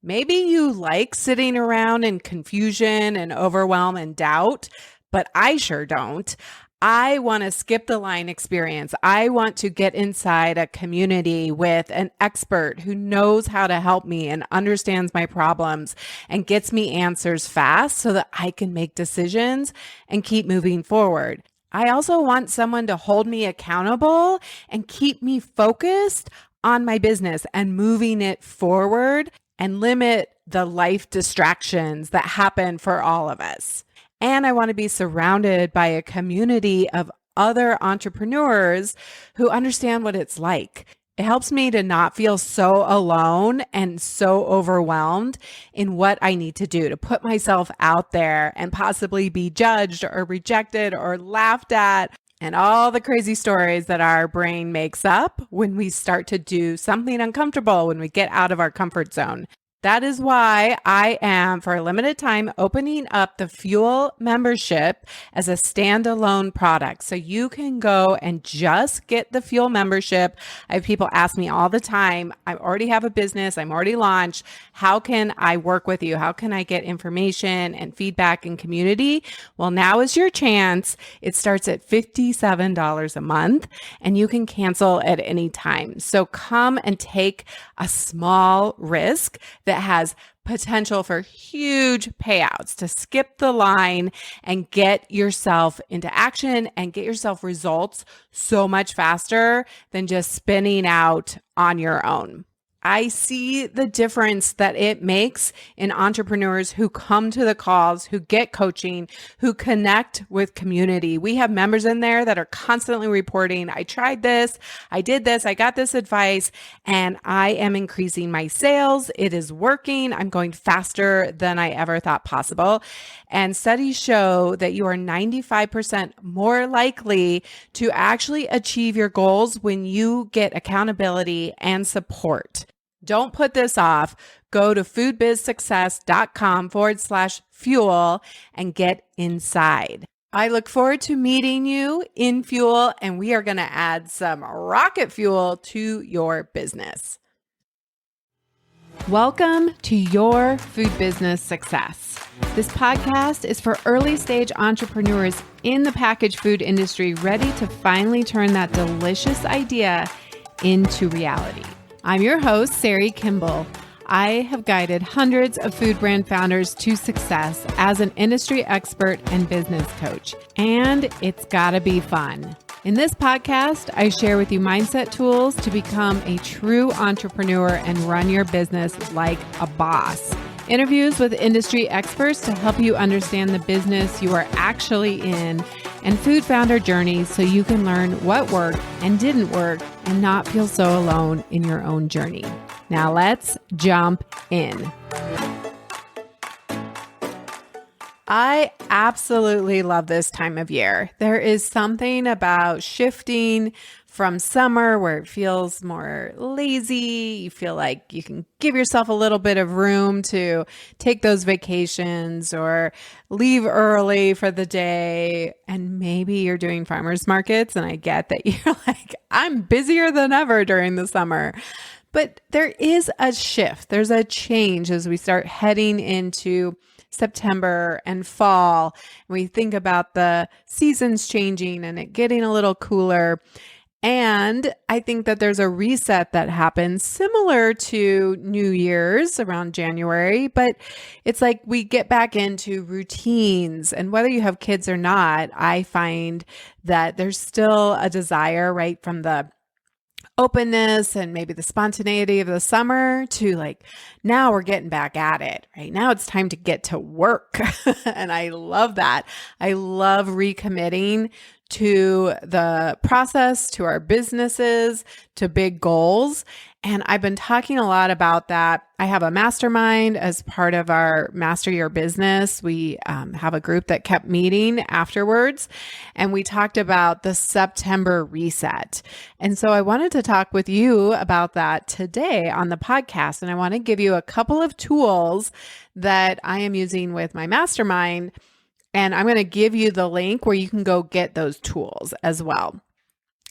Maybe you like sitting around in confusion and overwhelm and doubt, but I sure don't. I want to skip the line experience. I want to get inside a community with an expert who knows how to help me and understands my problems and gets me answers fast so that I can make decisions and keep moving forward. I also want someone to hold me accountable and keep me focused on my business and moving it forward and limit the life distractions that happen for all of us. And I want to be surrounded by a community of other entrepreneurs who understand what it's like. It helps me to not feel so alone and so overwhelmed in what I need to do to put myself out there and possibly be judged or rejected or laughed at, and all the crazy stories that our brain makes up when we start to do something uncomfortable, when we get out of our comfort zone. That is why I am, for a limited time, opening up the Fuel membership as a standalone product. So you can go and just get the Fuel membership. I have people ask me all the time, I already have a business, I'm already launched. How can I work with you? How can I get information and feedback and community? Well, now is your chance. It starts at $57 a month and you can cancel at any time. So come and take a small risk that has potential for huge payouts to skip the line and get yourself into action and get yourself results so much faster than just spinning out on your own. I see the difference that it makes in entrepreneurs who come to the calls, who get coaching, who connect with community. We have members in there that are constantly reporting, I tried this, I did this, I got this advice, and I am increasing my sales. It is working. I'm going faster than I ever thought possible. And studies show that you are 95% more likely to actually achieve your goals when you get accountability and support. Don't put this off. Go to foodbizsuccess.com/fuel and get inside. I look forward to meeting you in Fuel, and we are going to add some rocket fuel to your business. Welcome to Your Food Business Success. This podcast is for early stage entrepreneurs in the packaged food industry ready to finally turn that delicious idea into reality. I'm your host, Sari Kimbell. I have guided hundreds of food brand founders to success as an industry expert and business coach, and it's gotta be fun. In this podcast, I share with you mindset tools to become a true entrepreneur and run your business like a boss. Interviews with industry experts to help you understand the business you are actually in, and food founder journeys so you can learn what worked and didn't work and not feel so alone in your own journey. Now let's jump in. I absolutely love this time of year. There is something about shifting from summer where it feels more lazy. You feel like you can give yourself a little bit of room to take those vacations or leave early for the day. And maybe you're doing farmers markets, and I get that you're like, I'm busier than ever during the summer. But there is a shift. There's a change as we start heading into September and fall. We think about the seasons changing and it getting a little cooler. And I think that there's a reset that happens similar to New Year's around January, but it's like we get back into routines. And whether you have kids or not, I find that there's still a desire, right, from the openness and maybe the spontaneity of the summer to like, now we're getting back at it, right? Now it's time to get to work. And I love that. I love recommitting to the process, to our businesses, to big goals. And I've been talking a lot about that. I have a mastermind as part of our Master Your Business. We have a group that kept meeting afterwards, and we talked about the September reset. And so I wanted to talk with you about that today on the podcast. And I want to give you a couple of tools that I am using with my mastermind. And I'm going to give you the link where you can go get those tools as well,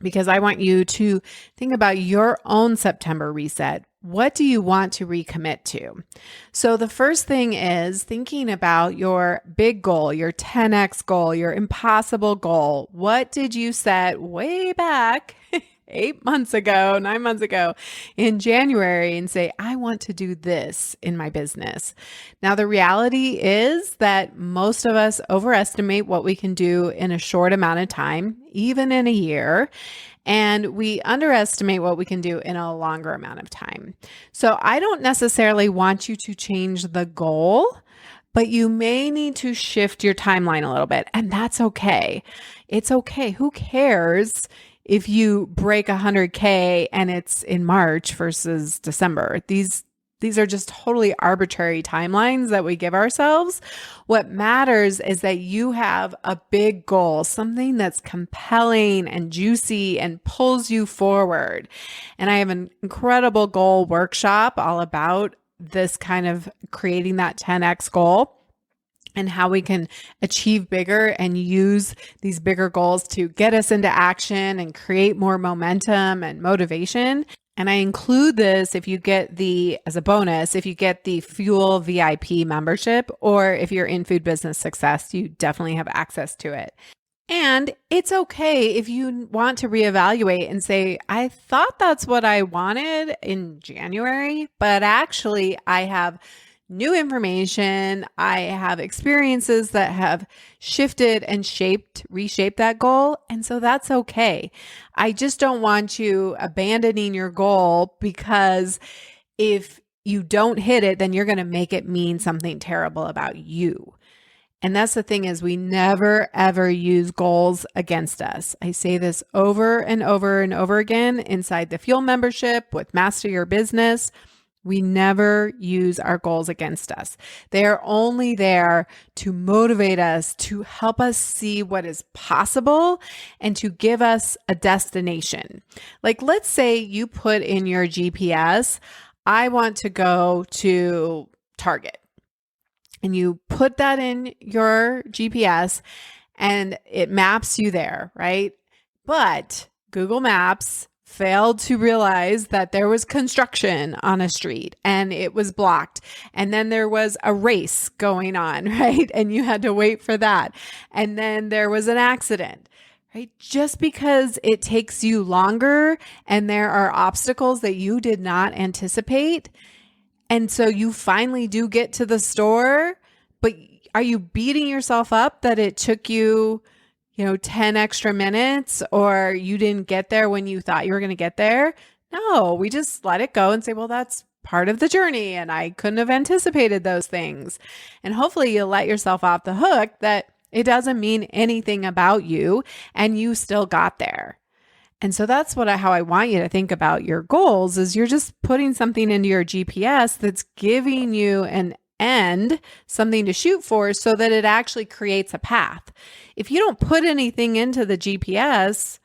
because I want you to think about your own September reset. What do you want to recommit to? So the first thing is thinking about your big goal, your 10x goal, your impossible goal. What did you set way back 8 months ago, 9 months ago in January and say, I want to do this in my business? Now, the reality is that most of us overestimate what we can do in a short amount of time, even in a year. And we underestimate what we can do in a longer amount of time. So I don't necessarily want you to change the goal, but you may need to shift your timeline a little bit. And that's okay. It's okay. Who cares if you break 100K and it's in March versus December? These are just totally arbitrary timelines that we give ourselves. What matters is that you have a big goal, something that's compelling and juicy and pulls you forward. And I have an incredible goal workshop all about this kind of creating that 10x goal and how we can achieve bigger and use these bigger goals to get us into action and create more momentum and motivation. And I include this if you get as a bonus, if you get the Fuel VIP membership, or if you're in food business success, you definitely have access to it. And it's okay if you want to reevaluate and say, I thought that's what I wanted in January, but actually I have new information. I have experiences that have shifted and reshaped that goal. And so that's okay. I just don't want you abandoning your goal because if you don't hit it, then you're going to make it mean something terrible about you. And that's the thing is we never, ever use goals against us. I say this over and over and over again inside the Fuel membership with Master Your Business. We never use our goals against us. They are only there to motivate us, to help us see what is possible, and to give us a destination. Like, let's say you put in your GPS, I want to go to Target. And you put that in your GPS and it maps you there, right? But Google Maps failed to realize that there was construction on a street and it was blocked. And then there was a race going on, right? And you had to wait for that. And then there was an accident, right? Just because it takes you longer and there are obstacles that you did not anticipate. And so you finally do get to the store, but are you beating yourself up that it took you 10 extra minutes or you didn't get there when you thought you were going to get there? No, we just let it go and say, well, that's part of the journey and I couldn't have anticipated those things. And hopefully you'll let yourself off the hook that it doesn't mean anything about you and you still got there. And so that's how I want you to think about your goals is you're just putting something into your GPS that's giving you an end, something to shoot for so that it actually creates a path. If you don't put anything into the GPS,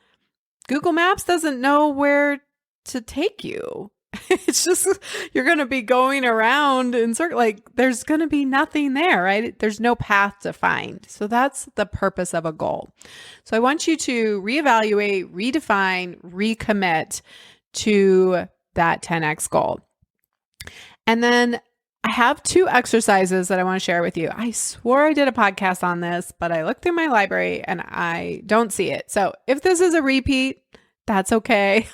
Google Maps doesn't know where to take you. It's just, you're going to be going around in circle, like there's going to be nothing there, right? There's no path to find. So that's the purpose of a goal. So I want you to reevaluate, redefine, recommit to that 10x goal. And then I have 2 exercises that I want to share with you. I swore I did a podcast on this, but I looked through my library and I don't see it. So if this is a repeat, that's okay.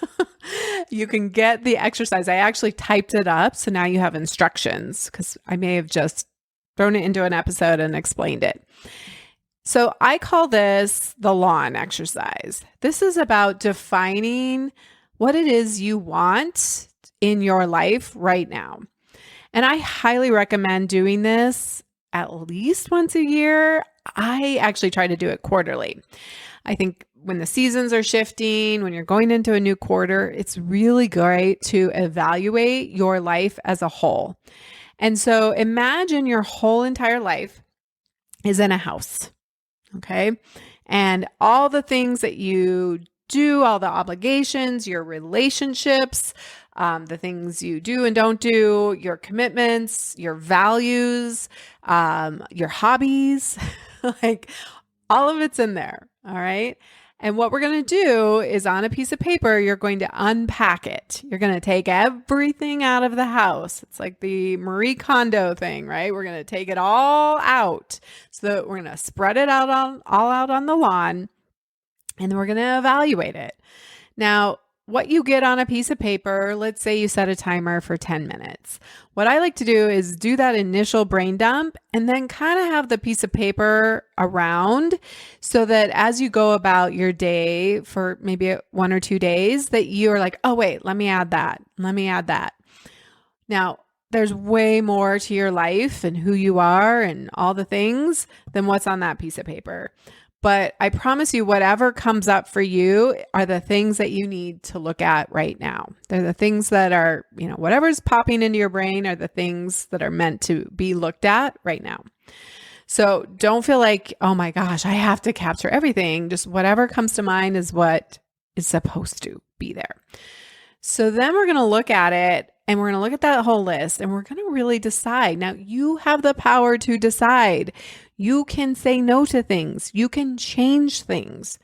You can get the exercise. I actually typed it up. So now you have instructions because I may have just thrown it into an episode and explained it. So I call this the lawn exercise. This is about defining what it is you want in your life right now. And I highly recommend doing this at least once a year. I actually try to do it quarterly. I think when the seasons are shifting, when you're going into a new quarter, it's really great to evaluate your life as a whole. And so imagine your whole entire life is in a house, okay? And all the things that you do, all the obligations, your relationships, the things you do and don't do, your commitments, your values, your hobbies, like all of it's in there. All right. And what we're going to do is on a piece of paper, you're going to unpack it. You're going to take everything out of the house. It's like the Marie Kondo thing, right? We're going to take it all out. So that we're going to spread it out all out on the lawn, and then we're going to evaluate it. Now, what you get on a piece of paper, let's say you set a timer for 10 minutes. What I like to do is do that initial brain dump and then kind of have the piece of paper around so that as you go about your day for maybe 1 or 2 days, that you're like, oh, wait, let me add that. Let me add that. Now, there's way more to your life and who you are and all the things than what's on that piece of paper. But I promise you, whatever comes up for you are the things that you need to look at right now. They're the things that are, whatever's popping into your brain are the things that are meant to be looked at right now. So don't feel like, oh my gosh, I have to capture everything. Just whatever comes to mind is what is supposed to be there. So then we're going to look at it and we're going to look at that whole list and we're going to really decide. Now you have the power to decide. You can say no to things. You can change things.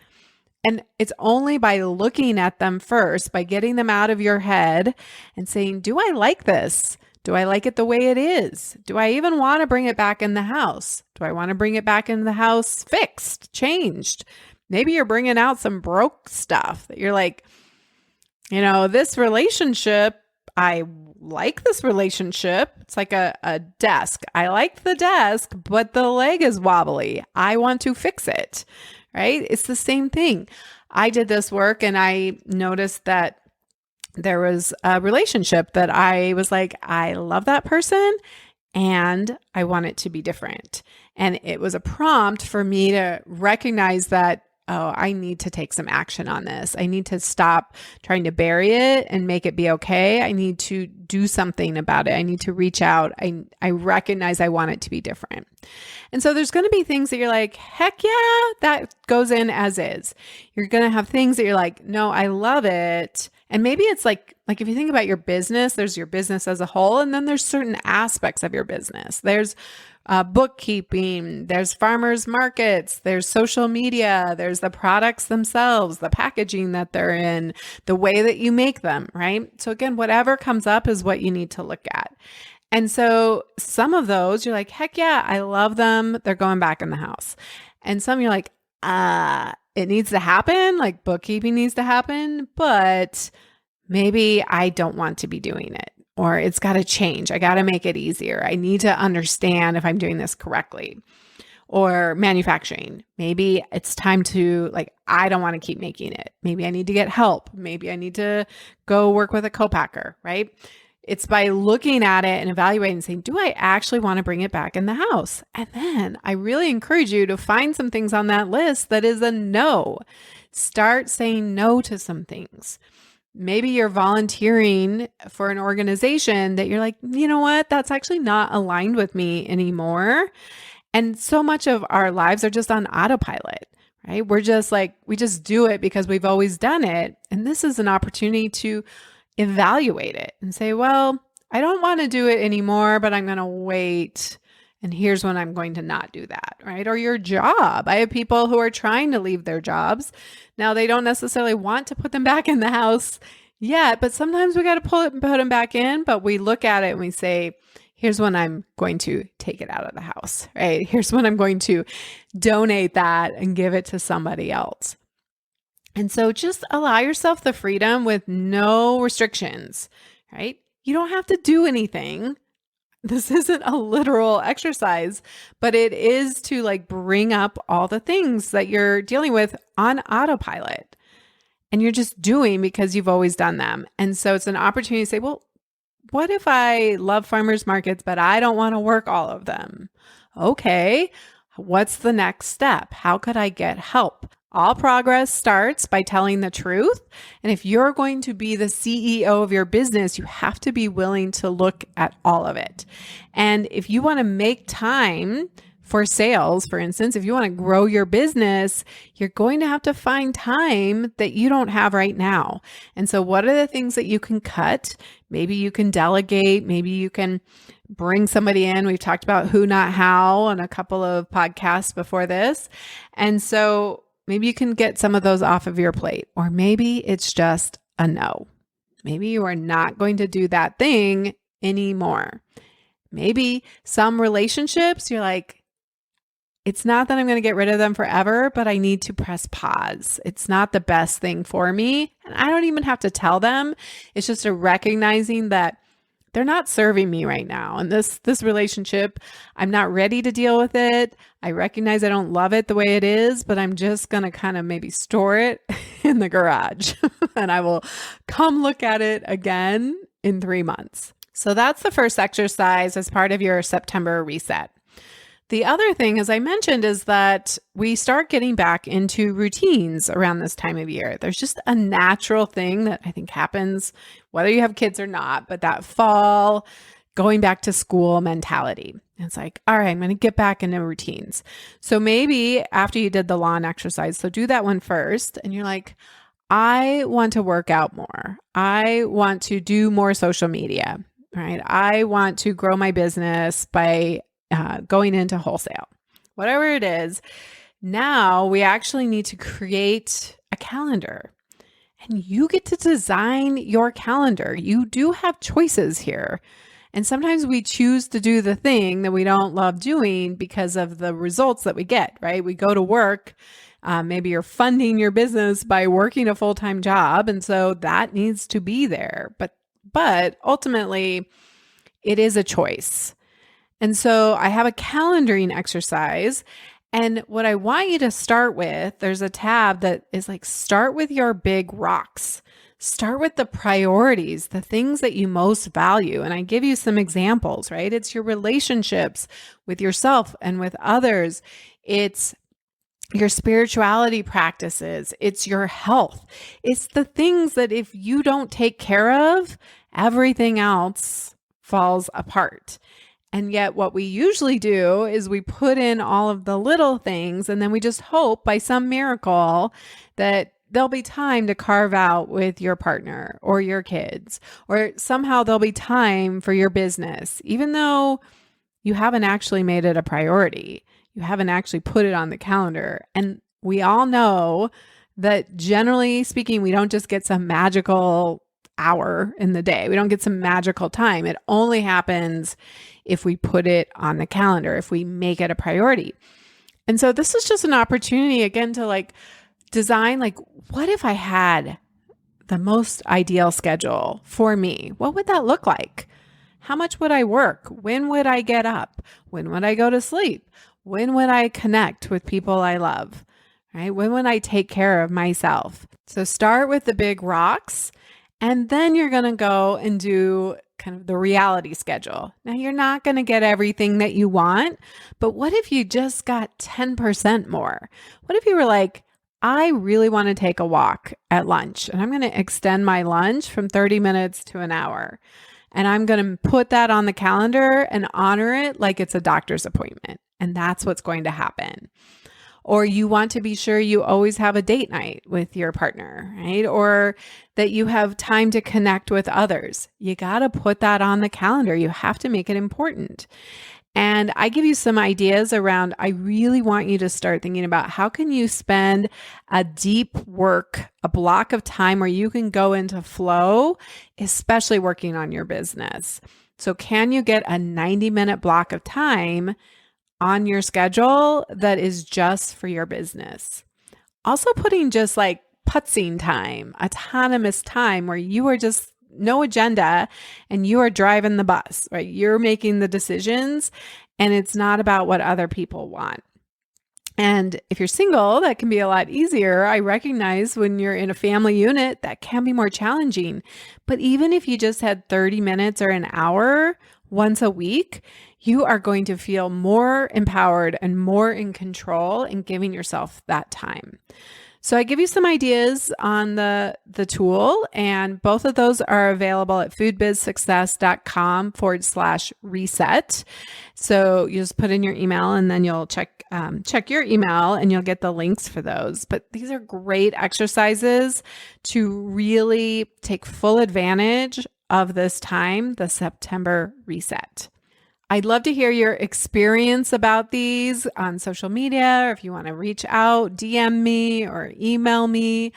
And it's only by looking at them first, by getting them out of your head and saying, do I like this? Do I like it the way it is? Do I even want to bring it back in the house? Do I want to bring it back in the house fixed, changed? Maybe you're bringing out some broke stuff that you're like, this relationship, I like this relationship. It's like a desk. I like the desk, but the leg is wobbly. I want to fix it, right? It's the same thing. I did this work and I noticed that there was a relationship that I was like, I love that person and I want it to be different. And it was a prompt for me to recognize that, oh, I need to take some action on this. I need to stop trying to bury it and make it be okay. I need to do something about it. I need to reach out. I recognize I want it to be different. And so there's going to be things that you're like, heck yeah, that goes in as is. You're going to have things that you're like, no, I love it. And maybe it's like if you think about your business, there's your business as a whole, and then there's certain aspects of your business. There's bookkeeping, there's farmers markets, there's social media, there's the products themselves, the packaging that they're in, the way that you make them, right? So again, whatever comes up is what you need to look at. And so some of those you're like, heck yeah, I love them. They're going back in the house. And some you're like, it needs to happen, like bookkeeping needs to happen, but maybe I don't want to be doing it. Or it's got to change. I got to make it easier. I need to understand if I'm doing this correctly. Or manufacturing. Maybe it's time to, I don't want to keep making it. Maybe I need to get help. Maybe I need to go work with a co-packer, right? It's by looking at it and evaluating and saying, do I actually want to bring it back in the house? And then I really encourage you to find some things on that list that is a no. Start saying no to some things. Maybe you're volunteering for an organization that you're like, you know what? That's actually not aligned with me anymore. And so much of our lives are just on autopilot, right? We're just like, we just do it because we've always done it. And this is an opportunity to evaluate it and say, well, I don't want to do it anymore, but I'm going to wait. And here's when I'm going to not do that, right? Or your job. I have people who are trying to leave their jobs. Now, they don't necessarily want to put them back in the house yet, but sometimes we got to put them back in, but we look at it and we say, here's when I'm going to take it out of the house, right? Here's when I'm going to donate that and give it to somebody else. And so just allow yourself the freedom with no restrictions, right? You don't have to do anything. This isn't a literal exercise, but it is to bring up all the things that you're dealing with on autopilot and you're just doing because you've always done them. And so it's an opportunity to say, well, what if I love farmers markets, but I don't want to work all of them? Okay, what's the next step? How could I get help? All progress starts by telling the truth. And if you're going to be the CEO of your business, you have to be willing to look at all of it. And if you want to make time for sales, for instance, if you want to grow your business, you're going to have to find time that you don't have right now. And so what are the things that you can cut? Maybe you can delegate. Maybe you can bring somebody in. We've talked about who, not how on a couple of podcasts before this. And so maybe you can get some of those off of your plate, or maybe it's just a no. Maybe you are not going to do that thing anymore. Maybe some relationships, you're like, it's not that I'm going to get rid of them forever, but I need to press pause. It's not the best thing for me. And I don't even have to tell them. It's just a recognizing that they're not serving me right now. And this relationship, I'm not ready to deal with it. I recognize I don't love it the way it is, but I'm just going to kind of maybe store it in the garage and I will come look at it again in 3 months. So that's the first exercise as part of your September reset. The other thing, as I mentioned, is that we start getting back into routines around this time of year. There's just a natural thing that I think happens, whether you have kids or not, but that fall, going back to school mentality. It's like, all right, I'm going to get back into routines. So maybe after you did the lawn exercise, so do that one first, and you're like, I want to work out more. I want to do more social media, right? I want to grow my business by going into wholesale, whatever it is. Now we actually need to create a calendar, and you get to design your calendar. You do have choices here. And sometimes we choose to do the thing that we don't love doing because of the results that we get, right? We go to work. Maybe you're funding your business by working a full-time job. And so that needs to be there. But ultimately, it is a choice. And so I have a calendaring exercise. And what I want you to start with, there's a tab that is like, start with your big rocks. Start with the priorities, the things that you most value. And I give you some examples, right? It's your relationships with yourself and with others. It's your spirituality practices. It's your health. It's the things that if you don't take care of, everything else falls apart. And yet what we usually do is we put in all of the little things, and then we just hope by some miracle that there'll be time to carve out with your partner or your kids, or somehow there'll be time for your business, even though you haven't actually made it a priority. You haven't actually put it on the calendar. And we all know that generally speaking, we don't just get some magical hour in the day. We don't get some magical time. It only happens if we put it on the calendar, if we make it a priority. And so this is just an opportunity again to like design, like, what if I had the most ideal schedule for me? What would that look like? How much would I work? When would I get up? When would I go to sleep? When would I connect with people I love? Right? When would I take care of myself? So start with the big rocks, and then you're going to go and do kind of the reality schedule. Now, you're not going to get everything that you want, but what if you just got 10% more? What if you were like, I really want to take a walk at lunch, and I'm going to extend my lunch from 30 minutes to an hour. And I'm going to put that on the calendar and honor it like it's a doctor's appointment. And that's what's going to happen. Or you want to be sure you always have a date night with your partner, right? Or that you have time to connect with others. You got to put that on the calendar. You have to make it important. And I give you some ideas around, I really want you to start thinking about how can you spend a deep work, a block of time where you can go into flow, especially working on your business. So can you get a 90-minute block of time on your schedule that is just for your business? Also putting just like putzing time, autonomous time where you are just no agenda and you are driving the bus, right? You're making the decisions and it's not about what other people want. And if you're single, that can be a lot easier. I recognize when you're in a family unit, that can be more challenging. But even if you just had 30 minutes or an hour once a week, you are going to feel more empowered and more in control in giving yourself that time. So I give you some ideas on the tool, and both of those are available at foodbizsuccess.com/reset. So you just put in your email and then you'll check your email and you'll get the links for those. But these are great exercises to really take full advantage of this time, the September reset. I'd love to hear your experience about these on social media, or if you want to reach out, DM me or email me.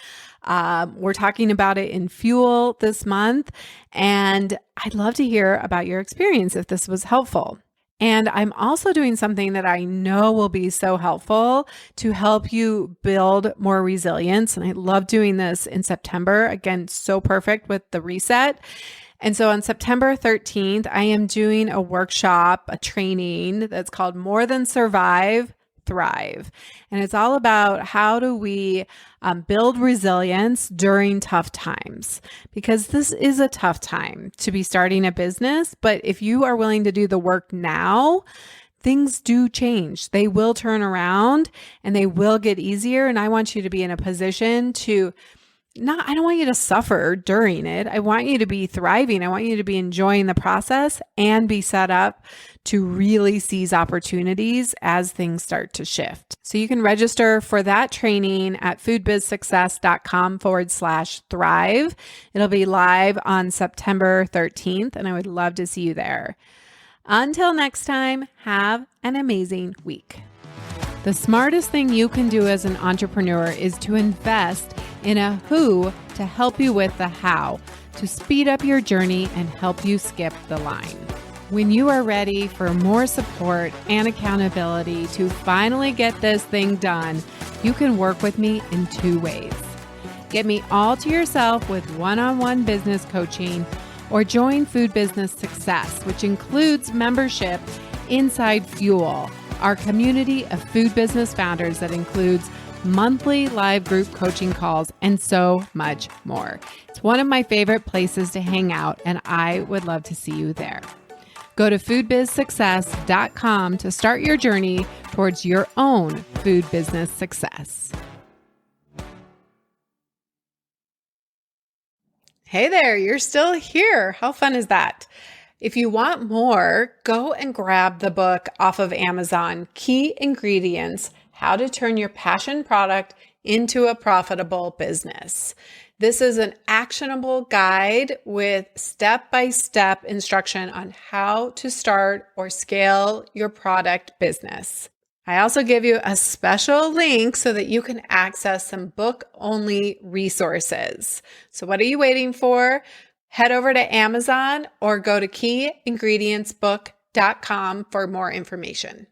We're talking about it in Fuel this month, and I'd love to hear about your experience if this was helpful. And I'm also doing something that I know will be so helpful to help you build more resilience. And I love doing this in September. Again, so perfect with the reset. And so on September 13th, I am doing a workshop, a training that's called More Than Survive, Thrive. And it's all about how do we build resilience during tough times, because this is a tough time to be starting a business. But if you are willing to do the work now, things do change. They will turn around and they will get easier. And I want you to be in a position to I don't want you to suffer during it. I want you to be thriving. I want you to be enjoying the process and be set up to really seize opportunities as things start to shift. So you can register for that training at foodbizsuccess.com/thrive. It'll be live on September 13th, and I would love to see you there. Until next time, have an amazing week. The smartest thing you can do as an entrepreneur is to invest in a who to help you with the how, to speed up your journey and help you skip the line. When you are ready for more support and accountability to finally get this thing done, you can work with me in 2 ways. Get me all to yourself with one-on-one business coaching, or join Food Business Success, which includes membership inside Fuel, our community of food business founders that includes monthly live group coaching calls and so much more. It's one of my favorite places to hang out, and I would love to see you there. Go to foodbizsuccess.com to start your journey towards your own food business success. Hey there, you're still here. How fun is that? If you want more, go and grab the book off of Amazon, Key Ingredients: How to Turn Your Passion Product into a Profitable Business. This is an actionable guide with step-by-step instruction on how to start or scale your product business. I also give you a special link so that you can access some book-only resources. So what are you waiting for? Head over to Amazon or go to keyingredientsbook.com for more information.